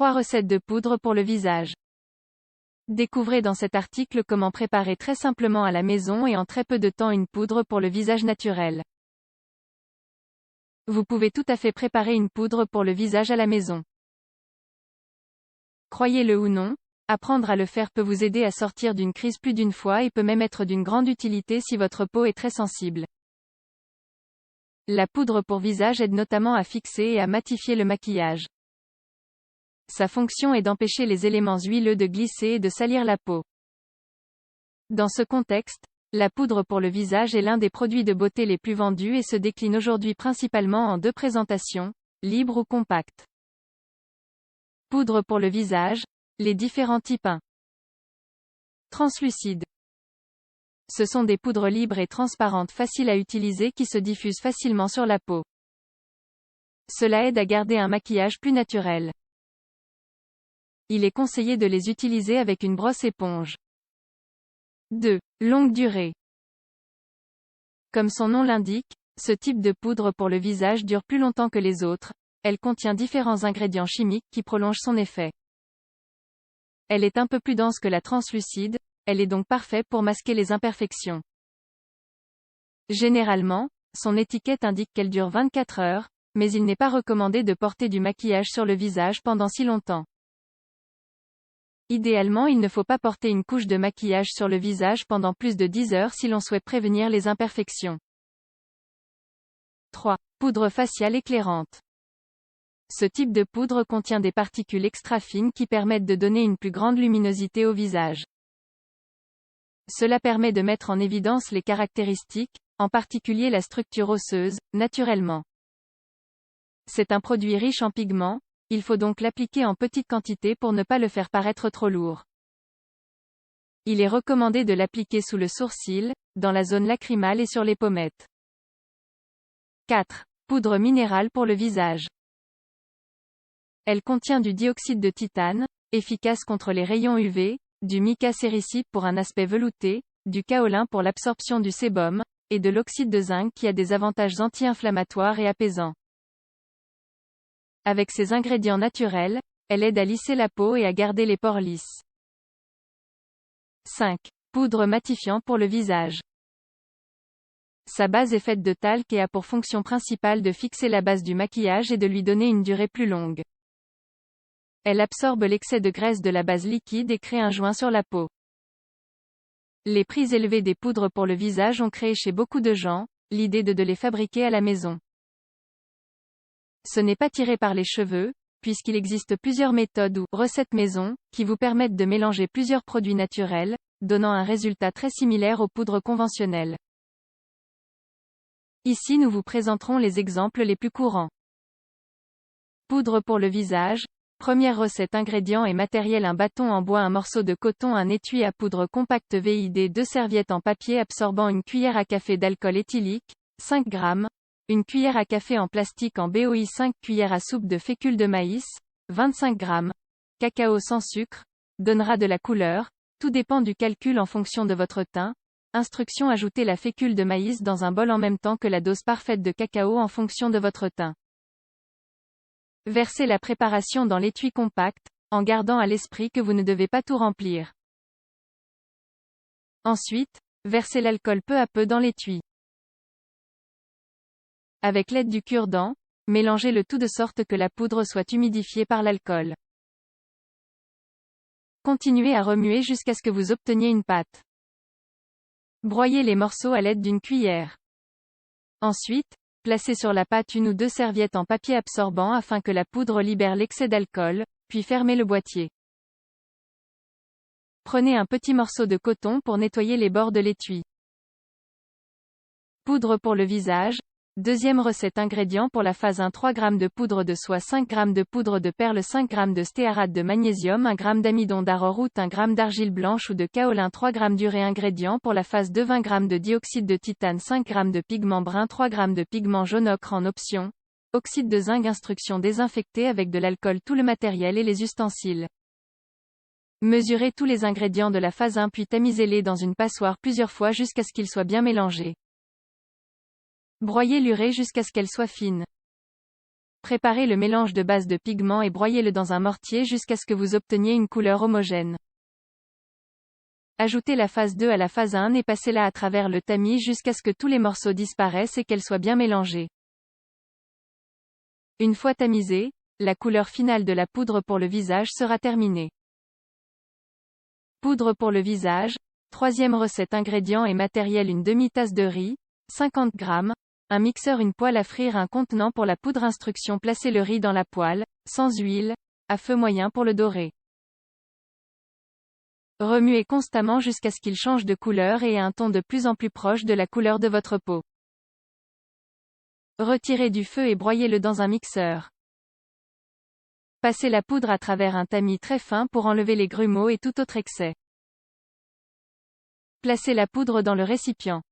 3 recettes de poudre pour le visage. Découvrez dans cet article comment préparer très simplement à la maison et en très peu de temps une poudre pour le visage naturel. Vous pouvez tout à fait préparer une poudre pour le visage à la maison. Croyez-le ou non, apprendre à le faire peut vous aider à sortir d'une crise plus d'une fois et peut même être d'une grande utilité si votre peau est très sensible. La poudre pour visage aide notamment à fixer et à matifier le maquillage. Sa fonction est d'empêcher les éléments huileux de glisser et de salir la peau. Dans ce contexte, la poudre pour le visage est l'un des produits de beauté les plus vendus et se décline aujourd'hui principalement en 2 présentations, libre ou compacte. Poudre pour le visage, les différents types 1. Translucide. Ce sont des poudres libres et transparentes faciles à utiliser qui se diffusent facilement sur la peau. Cela aide à garder un maquillage plus naturel. Il est conseillé de les utiliser avec une brosse éponge. 2. Longue durée. Comme son nom l'indique, ce type de poudre pour le visage dure plus longtemps que les autres. Elle contient différents ingrédients chimiques qui prolongent son effet. Elle est un peu plus dense que la translucide, elle est donc parfaite pour masquer les imperfections. Généralement, son étiquette indique qu'elle dure 24 heures, mais il n'est pas recommandé de porter du maquillage sur le visage pendant si longtemps. Idéalement, il ne faut pas porter une couche de maquillage sur le visage pendant plus de 10 heures si l'on souhaite prévenir les imperfections. 3. Poudre faciale éclairante. Ce type de poudre contient des particules extra fines qui permettent de donner une plus grande luminosité au visage. Cela permet de mettre en évidence les caractéristiques, en particulier la structure osseuse, naturellement. C'est un produit riche en pigments, il faut donc l'appliquer en petite quantité pour ne pas le faire paraître trop lourd. Il est recommandé de l'appliquer sous le sourcil, dans la zone lacrymale et sur les pommettes. 4. Poudre minérale pour le visage. Elle contient du dioxyde de titane, efficace contre les rayons UV, du mica séricide pour un aspect velouté, du kaolin pour l'absorption du sébum, et de l'oxyde de zinc qui a des avantages anti-inflammatoires et apaisants. Avec ces ingrédients naturels, elle aide à lisser la peau et à garder les pores lisses. 5. Poudre matifiant pour le visage. Sa base est faite de talc et a pour fonction principale de fixer la base du maquillage et de lui donner une durée plus longue. Elle absorbe l'excès de graisse de la base liquide et crée un joint sur la peau. Les prix élevés des poudres pour le visage ont créé chez beaucoup de gens l'idée de les fabriquer à la maison. Ce n'est pas tiré par les cheveux, puisqu'il existe plusieurs méthodes ou recettes maison qui vous permettent de mélanger plusieurs produits naturels, donnant un résultat très similaire aux poudres conventionnelles. Ici nous vous présenterons les exemples les plus courants. Poudre pour le visage. Première recette. Ingrédients et matériel: un bâton en bois, un morceau de coton, un étui à poudre compact VID, 2 serviettes en papier absorbant, une cuillère à café d'alcool éthylique, 5 g, une cuillère à café en plastique en BOI, 5 cuillères à soupe de fécule de maïs, 25 g, cacao sans sucre, donnera de la couleur, tout dépend du calcul en fonction de votre teint. Instruction: ajoutez la fécule de maïs dans un bol en même temps que la dose parfaite de cacao en fonction de votre teint. Versez la préparation dans l'étui compact, en gardant à l'esprit que vous ne devez pas tout remplir. Ensuite, versez l'alcool peu à peu dans l'étui. Avec l'aide du cure-dent, mélangez le tout de sorte que la poudre soit humidifiée par l'alcool. Continuez à remuer jusqu'à ce que vous obteniez une pâte. Broyez les morceaux à l'aide d'une cuillère. Ensuite, placez sur la pâte 1 ou 2 serviettes en papier absorbant afin que la poudre libère l'excès d'alcool, puis fermez le boîtier. Prenez un petit morceau de coton pour nettoyer les bords de l'étui. Poudre pour le visage. Deuxième recette. Ingrédients pour la phase 1: 3 g de poudre de soie, 5 g de poudre de perle, 5 g de stéarate de magnésium, 1 g d'amidon d'arrowroot, 1 g d'argile blanche ou de kaolin, 3 g d'urée. Ingrédients pour la phase 2: 20 g de dioxyde de titane, 5 g de pigment brun, 3 g de pigment jaune ocre en option. Oxyde de zinc. Instruction: désinfecter avec de l'alcool tout le matériel et les ustensiles. Mesurez tous les ingrédients de la phase 1 puis tamisez-les dans une passoire plusieurs fois jusqu'à ce qu'ils soient bien mélangés. Broyez l'urée jusqu'à ce qu'elle soit fine. Préparez le mélange de base de pigments et broyez-le dans un mortier jusqu'à ce que vous obteniez une couleur homogène. Ajoutez la phase 2 à la phase 1 et passez-la à travers le tamis jusqu'à ce que tous les morceaux disparaissent et qu'elle soit bien mélangée. Une fois tamisée, la couleur finale de la poudre pour le visage sera terminée. Poudre pour le visage. Troisième recette. Ingrédients et matériel: une demi-tasse de riz, 50 g, un mixeur, une poêle à frire, un contenant pour la poudre. Instruction: placez le riz dans la poêle, sans huile, à feu moyen pour le dorer. Remuez constamment jusqu'à ce qu'il change de couleur et ait un ton de plus en plus proche de la couleur de votre peau. Retirez du feu et broyez-le dans un mixeur. Passez la poudre à travers un tamis très fin pour enlever les grumeaux et tout autre excès. Placez la poudre dans le récipient.